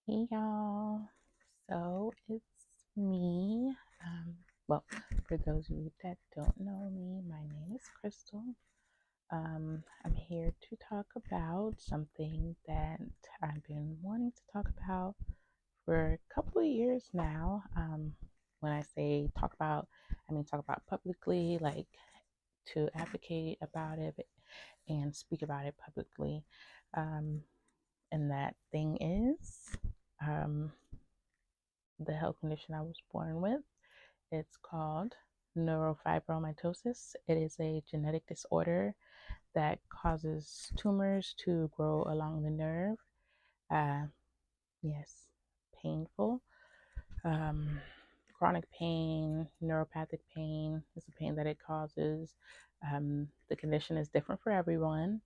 Hey y'all. So it's me. Well, for those of you that don't know me, my name is Kristal. I'm here to talk about something that I've been wanting to talk about for a couple of years now. When I say talk about, I mean talk about publicly, like to advocate about it and speak about it publicly. Um, and that thing is um, the health condition I was born with. It's called neurofibromatosis. It is a genetic disorder that causes tumors to grow along the nerve. Uh, yes, painful. Um, Chronic pain, neuropathic pain is the pain that it causes. The condition is different for everyone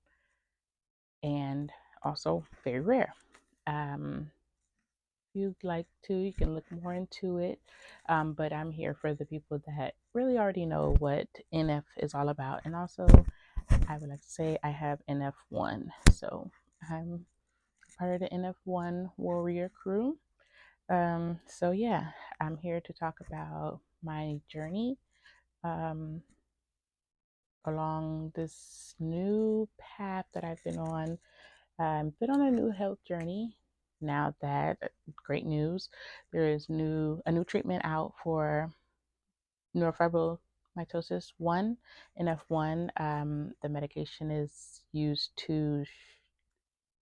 and also very rare. Um, if you'd like to, you can look more into it. But I'm here for the people that really already know what NF is all about. And also, I would like to say I have NF1. So I'm part of the NF1 warrior crew. So yeah, I'm here to talk about my journey um, along this new path that I've been on. I've been on a new health journey. Now that great news, there is a new treatment out for neurofibromatosis 1 NF1. The medication is used to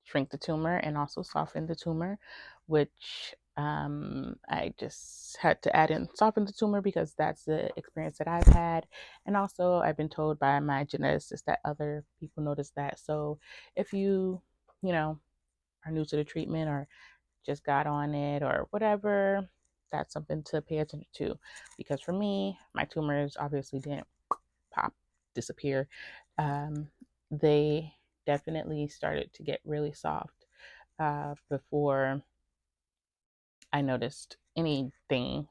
shrink the tumor and also soften the tumor, which I just had to add in soften the tumor because that's the experience that I've had. And also, I've been told by my geneticist that other people notice that. So if you know, are new to the treatment or just got on it or whatever, that's something to pay attention to. Because for me, my tumors obviously didn't pop, disappear. Um, they definitely started to get really soft before I noticed anything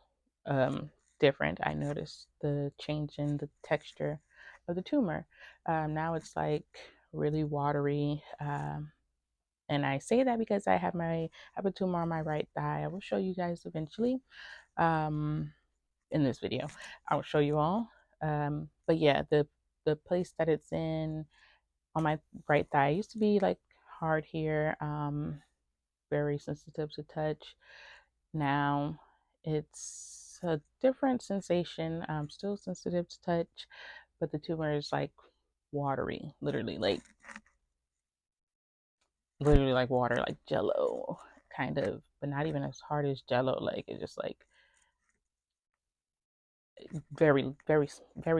different. I noticed the change in the texture of the tumor. Now it's like really watery. And I say that because I have a tumor on my right thigh. I will show you guys eventually um, in this video. I will show you all. But yeah, the place that it's in on my right thigh used to be like hard here, very sensitive to touch. Now it's a different sensation. I'm still sensitive to touch, but the tumor is like watery, literally like water, like jello, kind of, but not even as hard as jello. Like it's just like very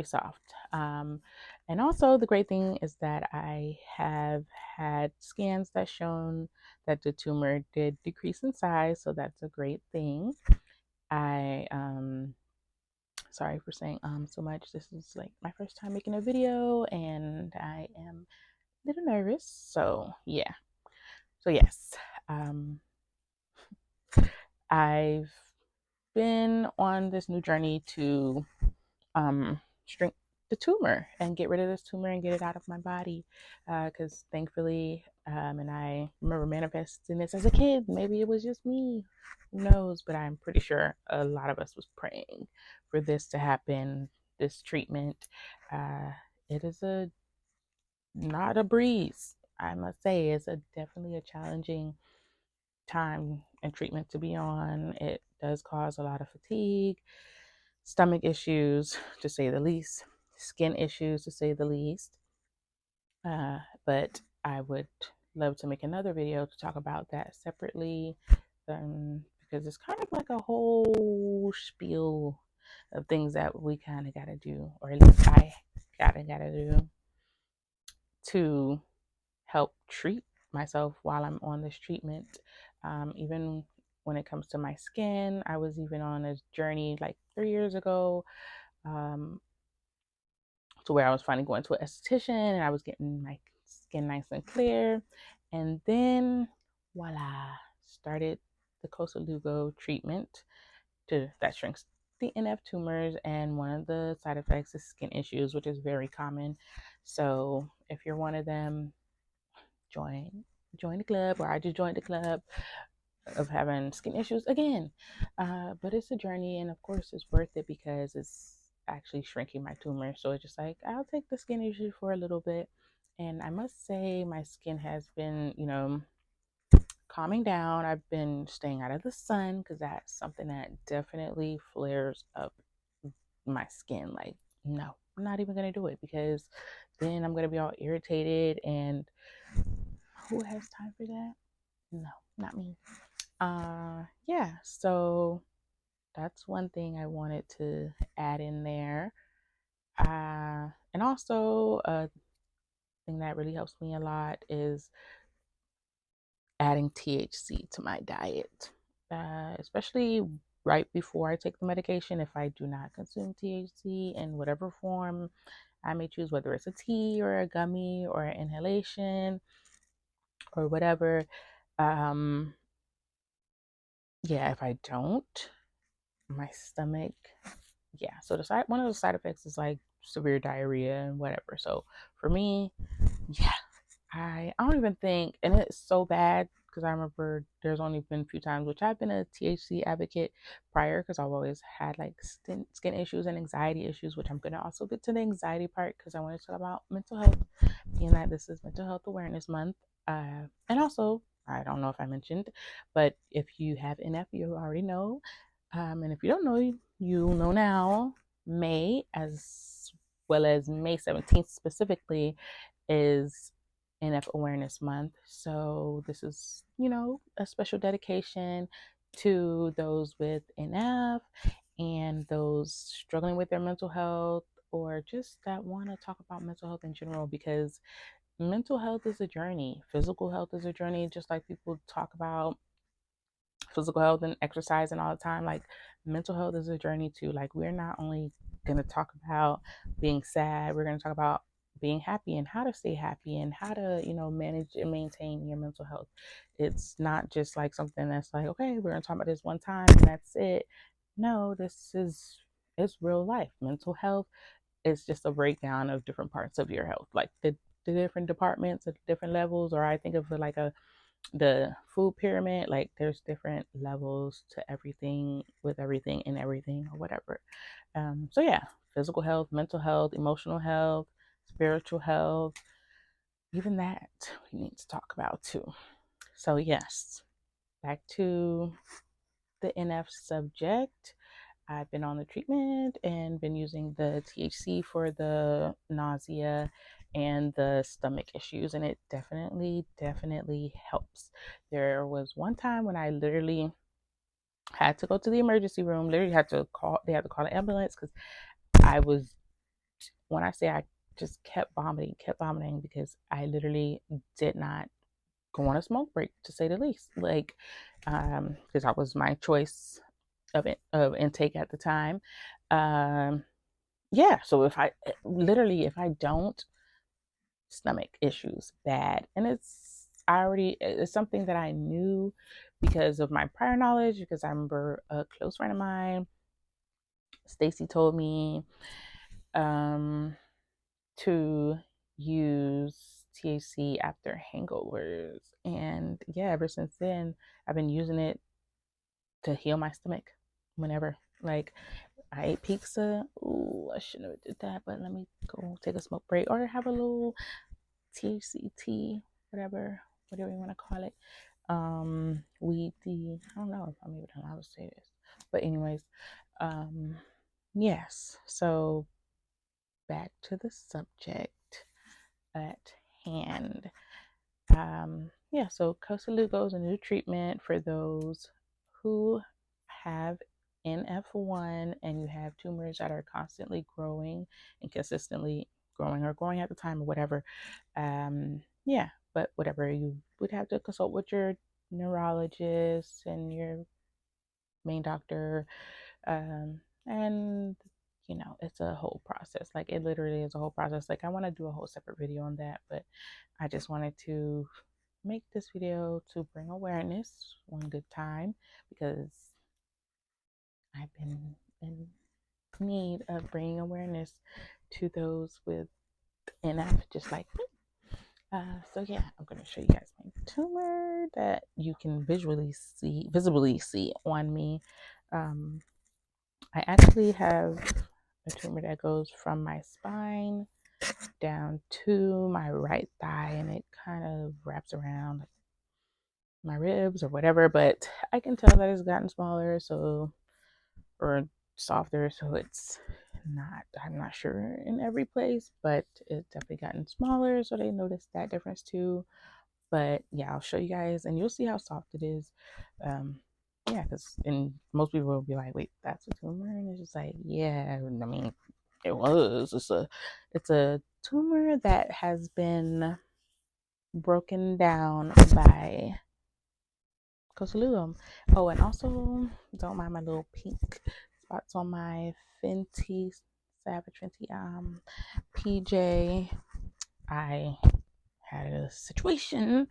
soft. And also, the great thing is that I have had scans that shown that the tumor did decrease in size, so that's a great thing. I sorry for saying so much. This is like my first time making a video, and I am a little nervous. So yeah. So yes, um, I've been on this new journey to shrink the tumor and get rid of this tumor and get it out of my body. Because thankfully, and I remember manifesting this as a kid. Maybe it was just me. Who knows? But I'm pretty sure a lot of us was praying for this to happen. This treatment. Uh, it is a not a breeze. I must say, it's a definitely a challenging time and treatment to be on. It does cause a lot of fatigue, stomach issues, to say the least, skin issues, to say the least. But I would love to make another video to talk about that separately because it's kind of like a whole spiel of things that we kind of got to do, or at least I gotta do to help treat myself while I'm on this treatment. Even when it comes to my skin, I was even on a journey like 3 years ago to where I was finally going to an esthetician and I was getting my skin nice and clear. And then voila, started the Koselugo treatment that shrinks the NF tumors, and one of the side effects is skin issues, which is very common. So if you're one of them, join the club, or I just joined the club. of having skin issues again. But it's a journey, and of course, it's worth it because it's actually shrinking my tumor. So it's just like, I'll take the skin issue for a little bit. And I must say, my skin has been, calming down. I've been staying out of the sun because that's something that definitely flares up my skin. Like, no, I'm not even going to do it because then I'm going to be all irritated. And who has time for that? No, not me. Yeah, so that's one thing I wanted to add in there. And also, a thing that really helps me a lot is adding THC to my diet, especially right before I take the medication. If I do not consume THC in whatever form I may choose, whether it's a tea or a gummy or an inhalation or whatever, um, yeah, if I don't, my stomach, yeah. So one of the side effects is like severe diarrhea and whatever. So for me, yeah, I don't even think, and it's so bad because I remember there's only been a few times which I've been a THC advocate prior because I've always had like skin issues and anxiety issues, which I'm gonna also get to the anxiety part because I want to talk about mental health, being that this is Mental Health Awareness Month. And also, I don't know if I mentioned, but if you have NF, you already know. And if you don't know, you'll know now. May, as well as May 17th specifically, is NF Awareness Month. So this is, a special dedication to those with NF and those struggling with their mental health or just that want to talk about mental health in general because mental health is a journey. Physical health is a journey, just like people talk about physical health and exercising all the time. Like mental health is a journey too. Like we're not only going to talk about being sad, we're going to talk about being happy and how to stay happy and how to, manage and maintain your mental health. It's not just like something that's like, okay, we're going to talk about this one time and that's it. No, it's real life. Mental health is just a breakdown of different parts of your health, like the different departments at different levels, or I think of it like the food pyramid. Like there's different levels to everything with everything and everything or whatever. So yeah, physical health, mental health, emotional health, spiritual health, even that we need to talk about too. So yes, back to the NF subject. I've been on the treatment and been using the THC for the nausea and the stomach issues, and it definitely helps. There was one time when I literally had to go to the emergency room, they had to call the ambulance because I was, when I say I just kept vomiting because I literally did not go on a smoke break, to say the least. Like, because that was my choice of intake at the time. Um, yeah, so if I don't, stomach issues bad, and it's something that I knew because of my prior knowledge, because I remember a close friend of mine, Stacy, told me um to use THC after hangovers, and yeah, ever since then I've been using it to heal my stomach whenever, like, I ate pizza. Ooh, I shouldn't have did that, but let me go take a smoke break or have a little THC tea, whatever you want to call it. Weed tea. I don't know if I'm even allowed to say this, but anyways, um, yes. So back to the subject at hand. Yeah, so Koselugo is a new treatment for those who have NF1 and you have tumors that are constantly growing and consistently growing or growing at the time or whatever. Yeah, but whatever, you would have to consult with your neurologist and your main doctor. And it's a whole process. Like it literally is a whole process. Like I want to do a whole separate video on that, but I just wanted to make this video to bring awareness one good time because I've been in need of bringing awareness to those with NF just like me. So yeah, I'm gonna show you guys my tumor that you can visibly see on me. Um, I actually have a tumor that goes from my spine down to my right thigh, and it kind of wraps around my ribs or whatever. But I can tell that it's gotten smaller, or softer, so it's not. I'm not sure in every place, but it's definitely gotten smaller. So they noticed that difference too. But yeah, I'll show you guys, and you'll see how soft it is. Yeah, because and most people will be like, "Wait, that's a tumor," and it's just like, yeah. I mean, it was. It's a tumor that has been broken down by Koselugo. Oh, and also don't mind my little pink spots on my Fenty Savage Fenty PJ. I had a situation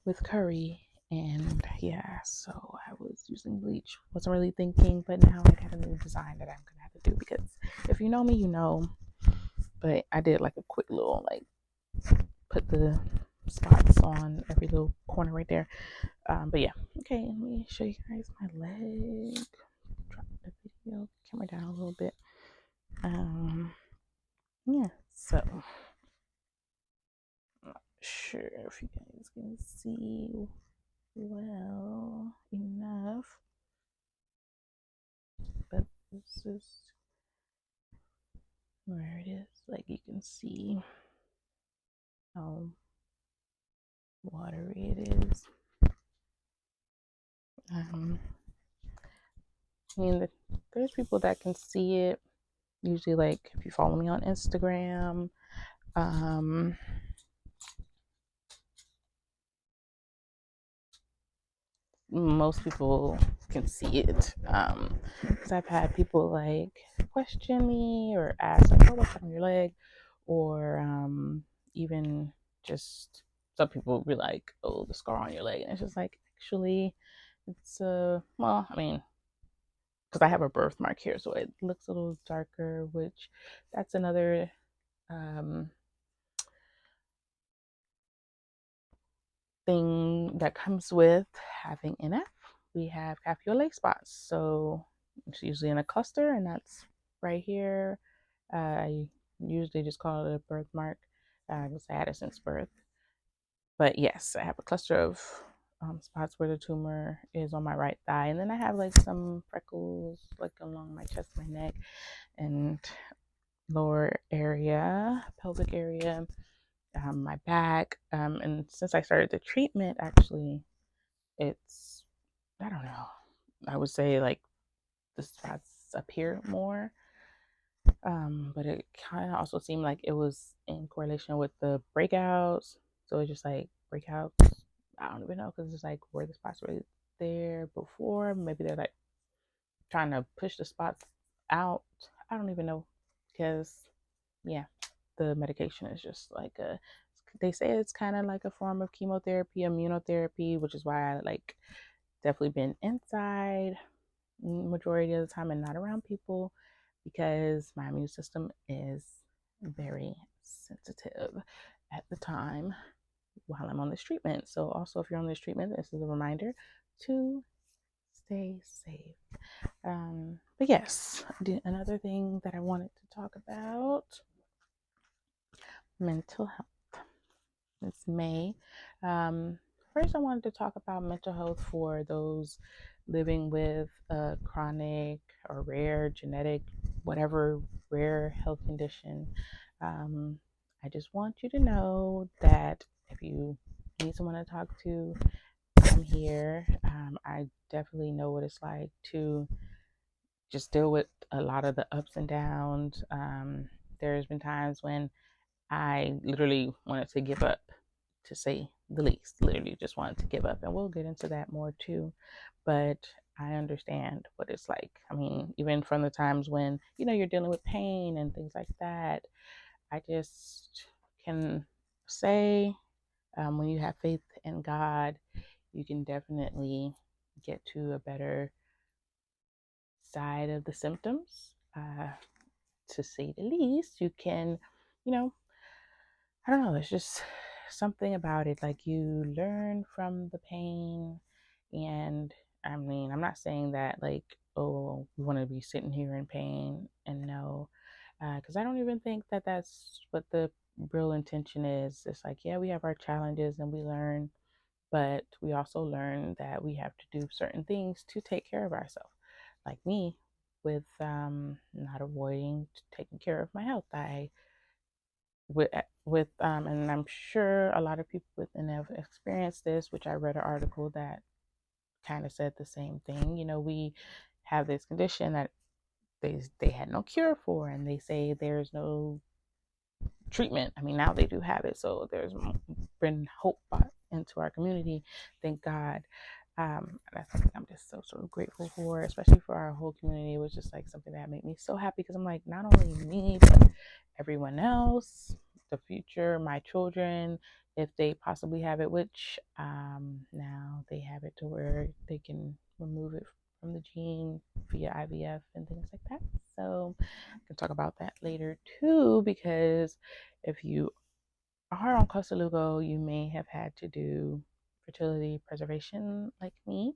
with curry, and yeah, so I was using bleach. Wasn't really thinking, but now I got a new design that I'm gonna have to do, because if you know me, you know. But I did like a quick little, like, put the spots on every little corner right there. But yeah, okay, let me show you guys my leg. Drop the video camera down a little bit. Yeah, so I'm not sure if you guys can see well enough, but this is where it is. Like, you can see how watery it is. I mean, there's people that can see it. Usually, like, if you follow me on Instagram, most people can see it. Because I've had people like question me or ask, like, "Oh, what's on your leg?" Or even just some people be like, "Oh, the scar on your leg," and it's just like, actually, it's well, I mean, because I have a birthmark here, so it looks a little darker, which that's another um thing that comes with having NF. We have capsule spots, so it's usually in a cluster, and that's right here. I usually just call it a birthmark because I had it since birth. But yes, I have a cluster of spots where the tumor is on my right thigh, and then I have like some freckles like along my chest, my neck, and lower area, pelvic area, my back. And since I started the treatment, actually, it's, I don't know, I would say like the spots appear more. But it kind of also seemed like it was in correlation with the breakouts. So it's just like breakouts. I don't even know, because it's like, were the spots really there before? Maybe they're like trying to push the spots out. I don't even know, because yeah, the medication is just like they say it's kind of like a form of chemotherapy, immunotherapy, which is why I like definitely been inside majority of the time and not around people, because my immune system is very sensitive at the time while I'm on this treatment. So also, if you're on this treatment, this is a reminder to stay safe. But yes, another thing that I wanted to talk about, mental health. It's May. First, I wanted to talk about mental health for those living with a chronic or rare genetic, whatever rare health condition. I just want you to know that if you need someone to talk to, I'm here. I definitely know what it's like to just deal with a lot of the ups and downs. There's been times when I literally wanted to give up, to say the least. Literally just wanted to give up. And we'll get into that more too. But I understand what it's like. I mean, even from the times when, you're dealing with pain and things like that, I just can say, when you have faith in God, you can definitely get to a better side of the symptoms. To say the least, you can, you know, I don't know, it's just something about it, like you learn from the pain. And I mean, I'm not saying that like, oh, we want to be sitting here in pain, and no, because I don't even think that that's what the real intention is. It's like, yeah, we have our challenges and we learn, but we also learn that we have to do certain things to take care of ourselves. Like me, with not avoiding taking care of my health. I and I'm sure a lot of people within have experienced this, which I read an article that kind of said the same thing. You know, we have this condition that they had no cure for, and they say there's no treatment. I mean, now they do have it, so there's been hope brought into our community. Thank God. That's something I'm just so grateful for, especially for our whole community. It was just like something that made me so happy because I'm like, not only me, but everyone else, the future, my children, if they possibly have it, which now they have it to where they can remove it from the gene via IVF and things like that. So I can talk about that later too, because if you are on Koselugo, you may have had to do fertility preservation like me.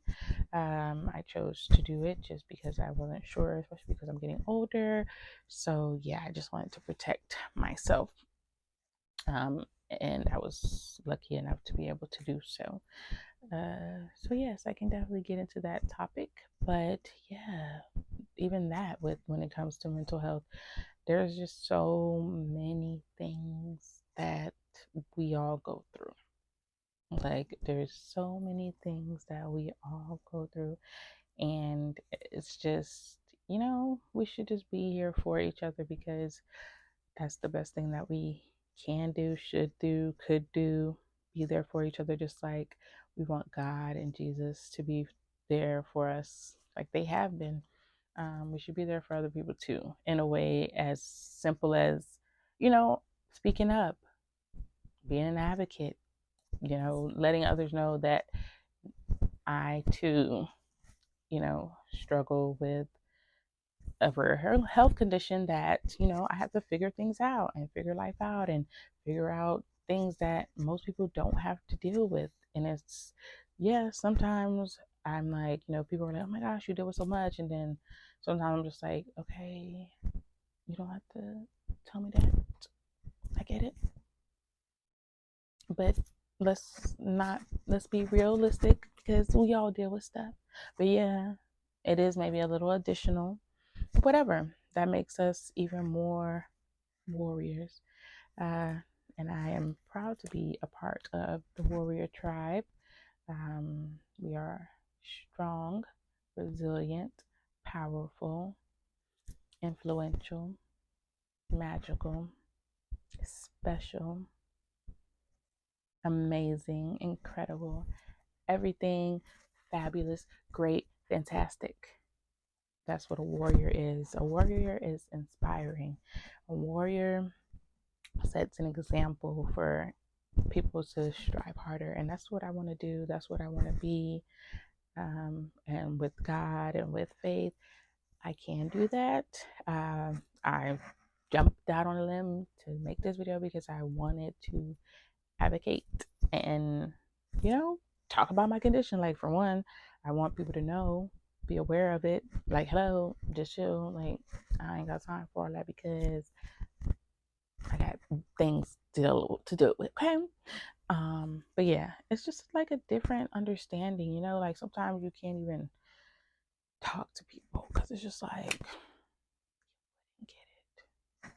I chose to do it just because I wasn't sure, especially because I'm getting older. So yeah, I just wanted to protect myself. And I was lucky enough to be able to do so. So yes, I can definitely get into that topic. But yeah, even that, with when it comes to mental health, there's just so many things that we all go through. Like, there's so many things that we all go through, and it's just, we should just be here for each other, because that's the best thing that we can do, should do, could do. Be there for each other, just like we want God and Jesus to be there for us, like they have been. We should be there for other people too, in a way as simple as, speaking up, being an advocate, letting others know that I too, struggle with a rare health condition, that, I have to figure things out and figure life out and figure out things that most people don't have to deal with. And it's, yeah, sometimes I'm like, people are like, oh my gosh, you deal with so much. And then sometimes I'm just like, okay, you don't have to tell me that. I get it. But let's be realistic, because we all deal with stuff. But yeah, it is maybe a little additional, whatever, that makes us even more warriors. uh, and I am proud to be a part of the warrior tribe. We are strong, resilient, powerful, influential, magical, special, amazing, incredible, everything, fabulous, great, fantastic. That's what a warrior is. A warrior is inspiring. A warrior sets an example for people to strive harder. And that's what I want to do. That's what I want to be. And with God and with faith, I can do that. I jumped out on a limb to make this video because I wanted to advocate and, you know, talk about my condition. Like, for one, I want people to know, be aware of it. Like, hello, just chill. Like, I ain't got time for all that because I got things to do with. Okay. But yeah, it's just like a different understanding, like sometimes you can't even talk to people because it's just like, get it.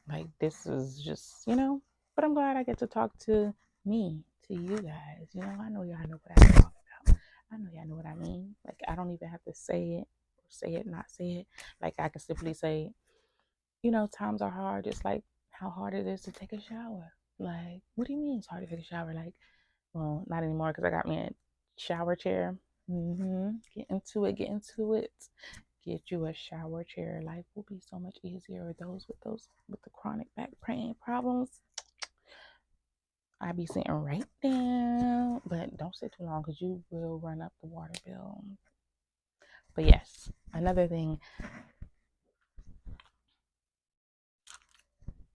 Like, this is just, but I'm glad I get to talk to to you guys. I know y'all know what I'm talking about. I know y'all know what I mean. Like, I don't even have to say it or say it, not say it. Like, I can simply say, times are hard. It's like how hard it is to take a shower. Like, what do you mean it's hard to take a shower? Like, well, not anymore because I got me a shower chair. Get into it. Get into it. Get you a shower chair. Life will be so much easier. Those with the chronic back pain problems, I be sitting right down, but don't sit too long because you will run up the water bill. But yes, another thing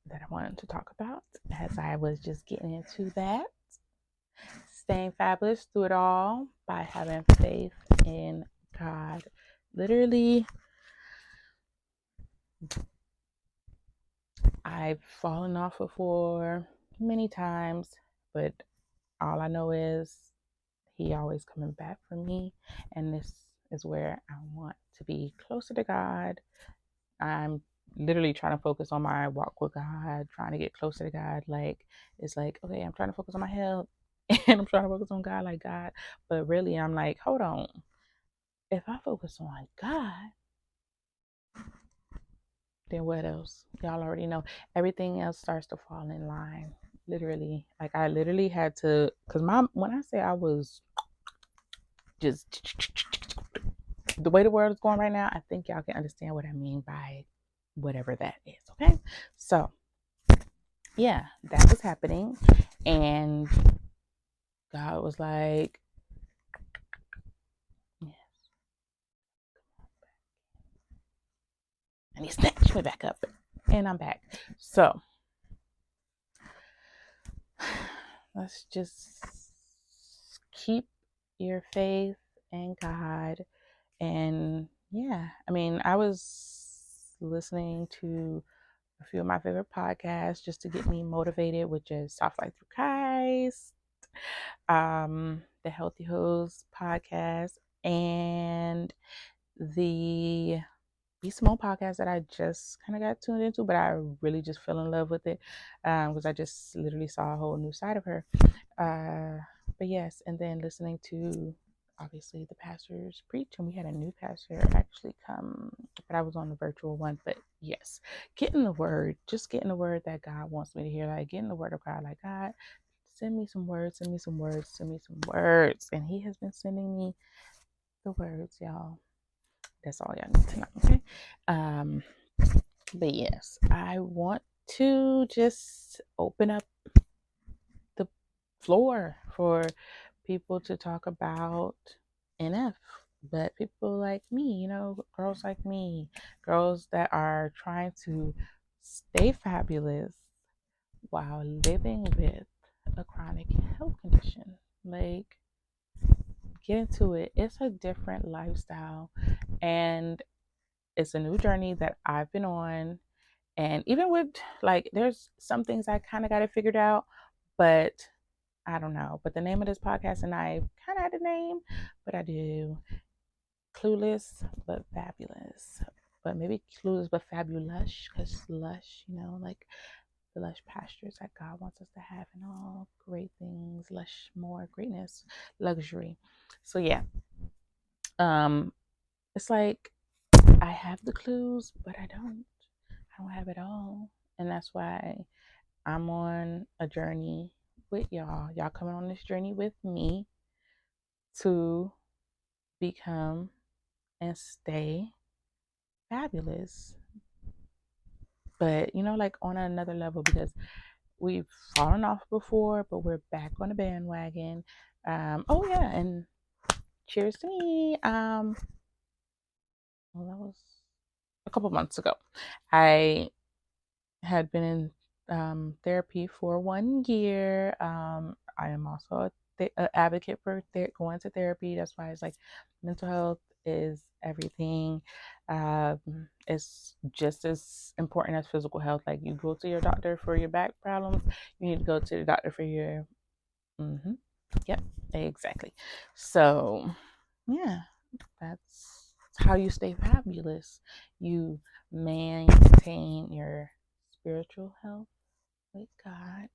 that I wanted to talk about, as I was just getting into that, staying fabulous through it all by having faith in God. Literally, I've fallen off before many times, but all I know is He always coming back for me, and this is where I want to be closer to God. I'm literally trying to focus on my walk with God, trying to get closer to God. Like, it's like, okay, I'm trying to focus on my health and I'm trying to focus on God, like God. But really, I'm like, hold on. If I focus on God, then what else? Y'all already know. Everything else starts to fall in line. Literally. Like, I literally had to, because when I say I was just the way the world is going right now, I think y'all can understand what I mean by whatever that is. Okay. So, yeah, that was happening. And God was like, yes. And He snatched me back up. And I'm back. So, let's just keep your faith in God. And yeah, I mean, I was listening to a few of my favorite podcasts just to get me motivated, which is Soft Life Through Christ, the Healthy Host podcast, and the Be Small podcast that I just kind of got tuned into, but I really just fell in love with it because I just literally saw a whole new side of her. But yes, and then listening to obviously the pastors preach, and we had a new pastor actually come, but I was on the virtual one. But yes, getting the word, just getting the word that God wants me to hear, like getting the word of God, like God, send me some words, send me some words, send me some words. And He has been sending me the words, y'all. That's all y'all need to know, okay? But yes, I want to just open up the floor for people to talk about NF, but people like me, girls like me, girls that are trying to stay fabulous while living with a chronic health condition. Like, get into it. It's a different lifestyle, and it's a new journey that I've been on. And even with, like, there's some things I kind of got it figured out, but I don't know. But the name of this podcast, and I kind of had a name, but I do. Clueless but fabulous. But maybe clueless but fabulous, because lush, like the lush pastures that God wants us to have, and all great things, lush, more greatness, luxury. So yeah, it's like I have the clues, but I don't have it all. And that's why I'm on a journey with y'all. Y'all coming on this journey with me to become and stay fabulous. But like on another level, because we've fallen off before, but we're back on the bandwagon. Oh yeah, and cheers to me. Well, that was a couple months ago. I had been in therapy for 1 year. I am also an advocate for going to therapy. That's why it's like mental health is everything. It's just as important as physical health. Like, you go to your doctor for your back problems, you need to go to the doctor for your. Yep, exactly. So, yeah, that's how you stay fabulous. You maintain your spiritual health with God,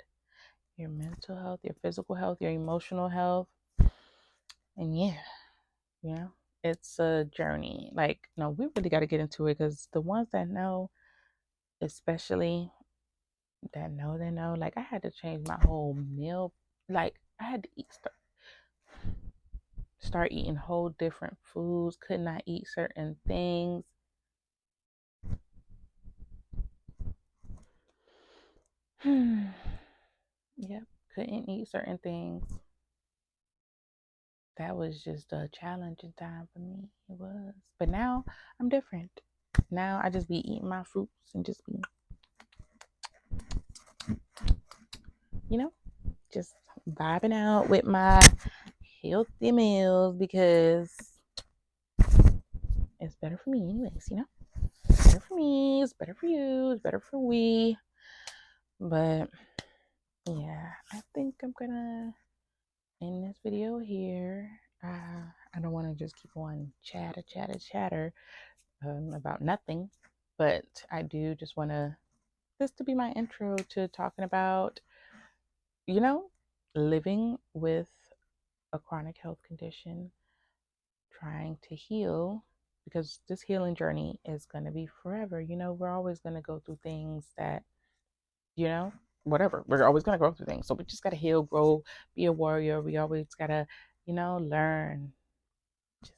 your mental health, your physical health, your emotional health. And yeah, it's a journey. Like, no, we really got to get into it, because the ones that know, especially that know, they know. Like, I had to change my whole meal. Like, I had to start eating whole different foods, could not eat certain things. Yep, couldn't eat certain things. That was just a challenging time for me. It was. But now I'm different. Now I just be eating my fruits and just be, just vibing out with my healthy meals because it's better for me anyways, It's better for me, it's better for you, it's better for we. But yeah, I think I'm gonna end this video here. I don't want to just keep on chatter about nothing, but I do just want this to be my intro to talking about, living with a chronic health condition, trying to heal, because this healing journey is going to be forever. We're always going to go through things that, you know, whatever. We're always going to go through things. So we just got to heal, grow, be a warrior. We always got to, learn. Just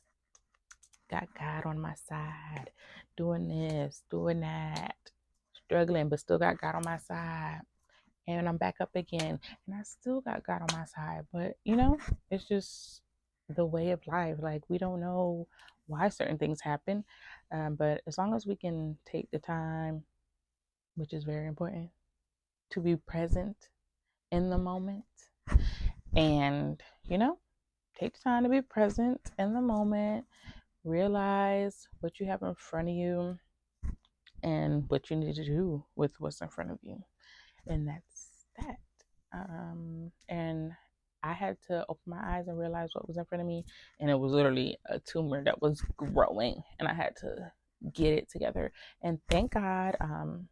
got God on my side, doing this, doing that, struggling, but still got God on my side. And I'm back up again, and I still got God on my side. But, it's just the way of life. Like, we don't know why certain things happen. But as long as we can take the time, which is very important, to be present in the moment and, take the time to be present in the moment, realize what you have in front of you and what you need to do with what's in front of you. And that's that. And I had to open my eyes and realize what was in front of me, and it was literally a tumor that was growing, and I had to get it together. And thank God, even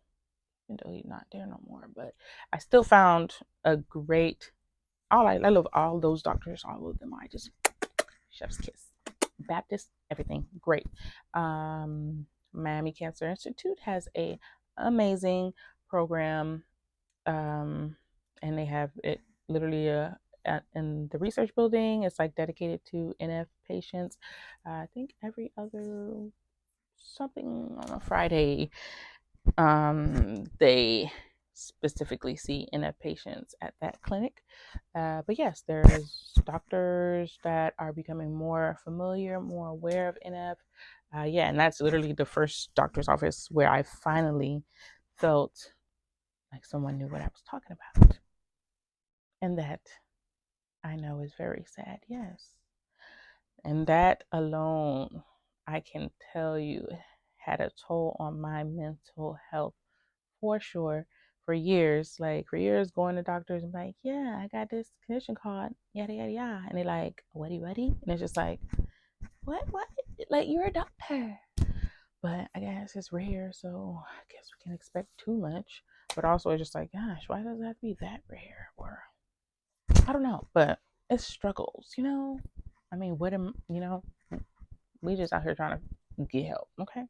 though he's not there no more, but I still found a great. I love all those doctors, all of them. I just chef's kiss. Baptist, everything great. Miami Cancer Institute has a amazing program, and they have it literally in the research building. It's like dedicated to NF patients. I think every other something on a Friday, they specifically see NF patients at that clinic. But yes, there's doctors that are becoming more familiar, more aware of NF. Yeah, and that's literally the first doctor's office where I finally felt like someone knew what I was talking about. And that I know is very sad, yes. And that alone, I can tell you, had a toll on my mental health for sure. For years, going to doctors and like, yeah, I got this condition called yada yada yada, and they're like, what, and it's just like, what, like, you're a doctor, but I guess it's rare, so I guess we can expect too much. But also, it's just like, gosh, why does it have to be that rare? Or I don't know, but it's struggles, I mean, we just out here trying to get help, okay?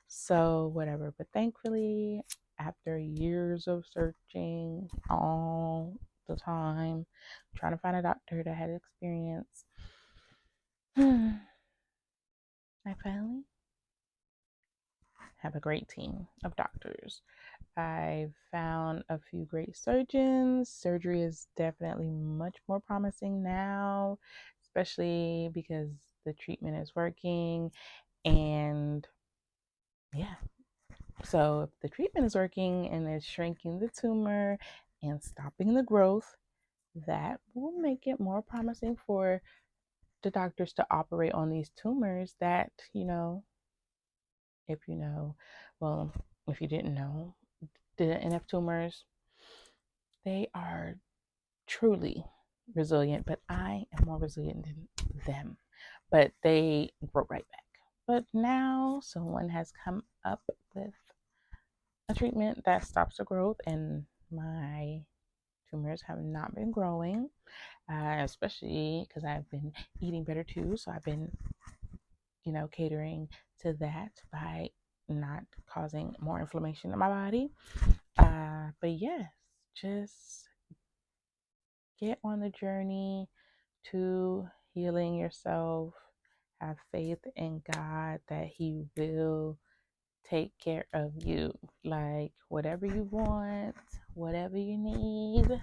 So whatever, but thankfully, after years of searching all the time, trying to find a doctor that had experience, I finally have a great team of doctors. I found a few great surgeons. Surgery is definitely much more promising now, especially because the treatment is working. And yeah, so if the treatment is working and it's shrinking the tumor and stopping the growth, that will make it more promising for the doctors to operate on these tumors that, if you know, well, if you didn't know, the NF tumors, they are truly resilient, but I am more resilient than them. But they grow right back. But now someone has come up with a treatment that stops the growth, and my tumors have not been growing, especially because I've been eating better too. So I've been, catering to that by not causing more inflammation in my body. But yes, just get on the journey to healing yourself. Have faith in God that He will take care of you. Like, whatever you want, whatever you need,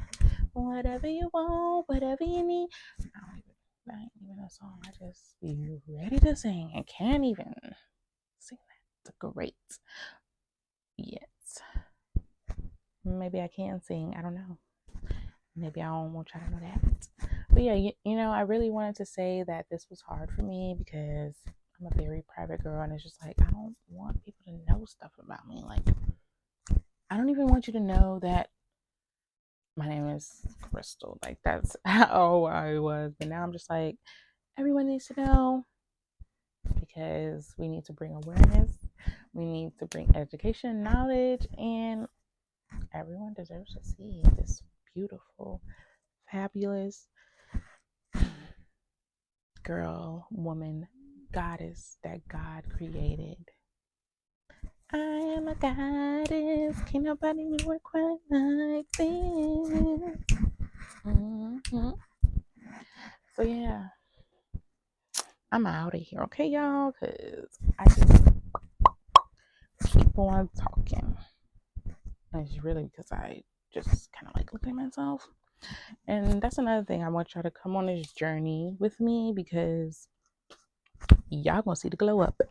whatever you want, whatever you need. That ain't even a song. I just be ready to sing and can't even sing that great. Yes. Maybe I can sing. I don't know. Maybe I don't want y'all to know that. But yeah, I really wanted to say that this was hard for me because I'm a very private girl, and it's just like I don't want people to know stuff about me. Like, I don't even want you to know that my name is Kristal. Like, that's how I was. But now I'm just like, everyone needs to know because we need to bring awareness. We need to bring education, knowledge, and everyone deserves to see this beautiful, fabulous girl, woman, goddess that God created. I am a goddess. Can't nobody do it quite like this. Mm-hmm. So yeah, I'm out of here, okay, y'all? Cause I just keep on talking. And it's really because I just kind of like looking at myself. And that's another thing. I want y'all to come on this journey with me because y'all gonna see the glow up.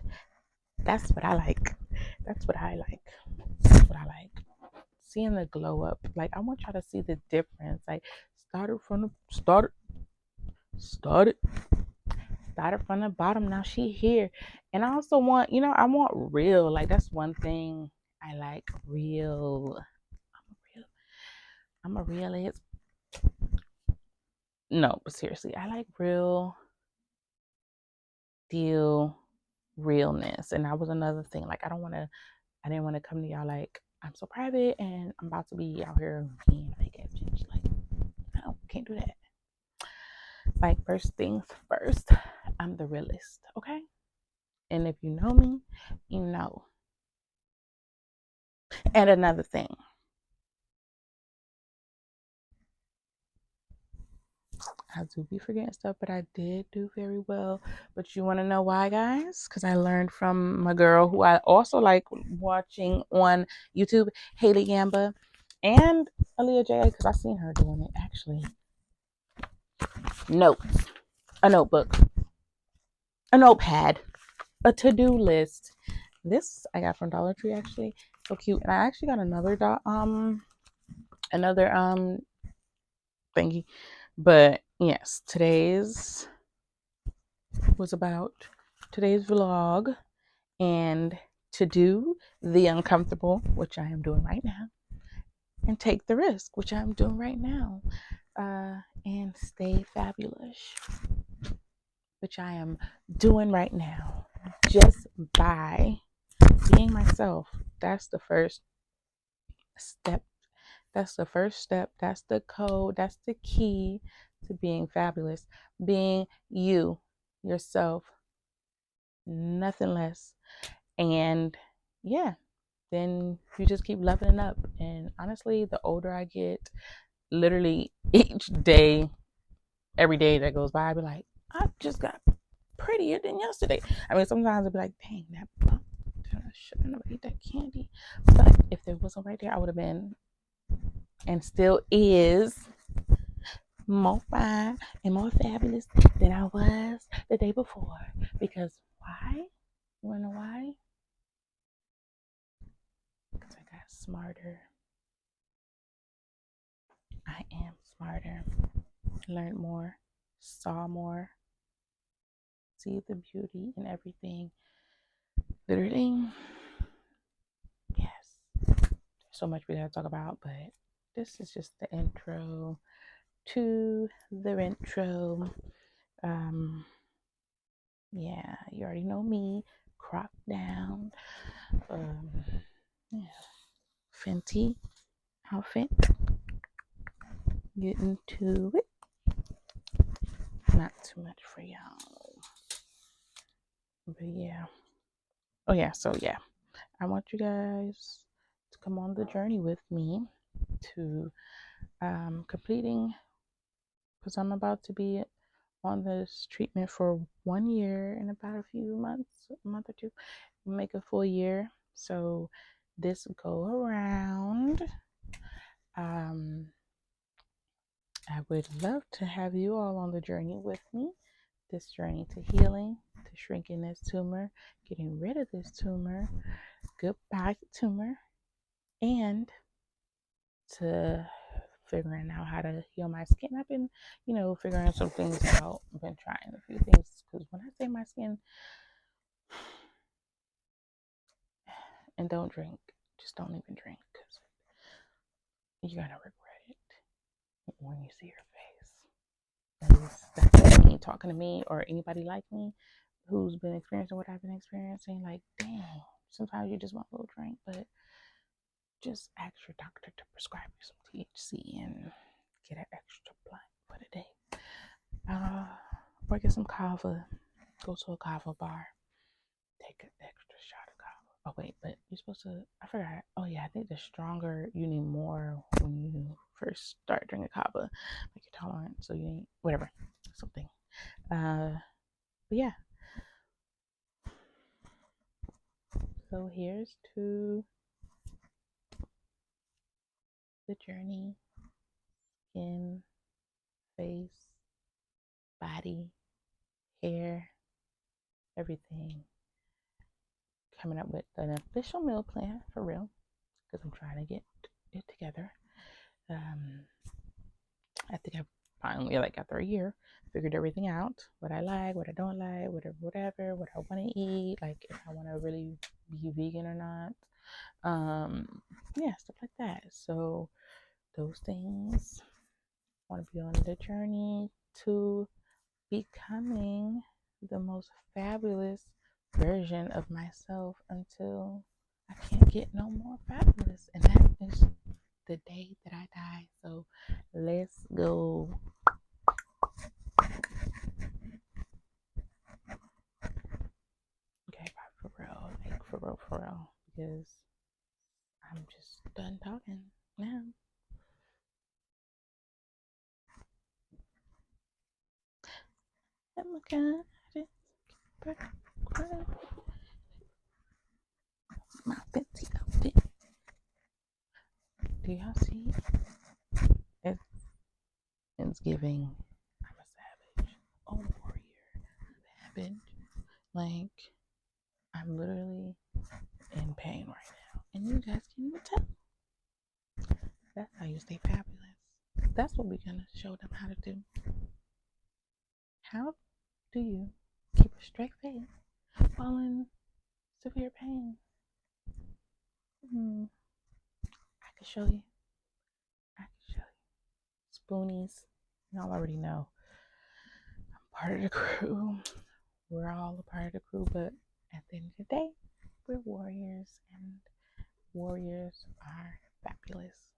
That's what I like. That's what I like. That's what I like. Seeing the glow up. Like, I want y'all to see the difference. Like, started from the bottom. Now she here. And I also want, I want real. Like, that's one thing I like. Real. I'm a realist. No, but seriously, I like real deal realness. And that was another thing. Like, I didn't want to come to y'all like I'm so private and I'm about to be out here being fake ass bitch. Like, no, can't do that. Like, first things first, I'm the realist, okay? And if you know me, you know. And another thing, I do be forgetting stuff, but I did do very well. But you want to know why, guys? Because I learned from my girl who I also like watching on YouTube, Haley Gamba, and Aaliyah J. Because I seen her doing it actually. Notes, a notebook, a notepad, a to-do list. This I got from Dollar Tree actually. So cute. And I actually got another thingy. But yes, today's vlog and to do the uncomfortable, which I am doing right now, and take the risk, which I'm doing right now, and stay fabulous, which I am doing right now, just by being myself. That's the first step. That's the first step. That's the code. That's the key to being fabulous. Being you, yourself, nothing less. And yeah, then you just keep leveling up. And honestly, the older I get, literally each day, every day that goes by, I be like, I just got prettier than yesterday. I mean, sometimes I'd be like, dang, that bump, I shouldn't have ate that candy. But if there wasn't right there, I would have been, and still is, more fine and more fabulous than I was the day before. Because why? You wanna know why? Because I got smarter. I am smarter. Learned more, saw more, see the beauty in everything. Literally, yes. There's so much we gotta talk about, but this is just the intro to the intro. Yeah, you already know me. Crop down. Yeah. Fenty outfit. Get into it. Not too much for y'all. But yeah. Oh yeah, so yeah. I want you guys to come on the journey with me to completing, because I'm about to be on this treatment for 1 year in about a few months, a month or two, make a full year. So this go around, I would love to have you all on the journey with me. This journey to healing, to shrinking this tumor, getting rid of this tumor, goodbye tumor, and to figuring out how to heal my skin. I've been, figuring some things out. I've been trying a few things because when I say my skin, and don't drink, just don't even drink because you're gonna regret it when you see your face. That's me talking to me or anybody like me who's been experiencing what I've been experiencing. Like, dang, sometimes you just want a little drink, but just ask your doctor to prescribe you some THC and get an extra blunt for the day. Or get some kava. Go to a kava bar. Take an extra shot of kava. Oh wait, but you're supposed to. I forgot. Oh yeah, I think the stronger you need more when you first start drinking kava, like your tolerance. So you need whatever something. But yeah. So here's to the journey, skin, face, body, hair, everything. Coming up with an official meal plan for real because I'm trying to get it together. I think I finally, like after a year, figured everything out. What I like, what I don't like, whatever, what I want to eat, like if I want to really be vegan or not. Yeah, stuff like that. So those things. I want to be on the journey to becoming the most fabulous version of myself until I can't get no more fabulous. And that is the day that I die. So let's go. Okay, for real. Like for real. Because I'm just done talking now. I'm looking at it. My fancy outfit. Do y'all see? It's giving. I'm a savage. Oh, warrior. Savage. Like, I'm literally in pain right now. And you guys can even tell. That's how you stay fabulous. That's what we're going to show them how to do. How do you keep a straight face while in severe pain? I can show you. Spoonies. Y'all already know. I'm part of the crew. We're all a part of the crew, but at the end of the day, we're warriors, and warriors are fabulous.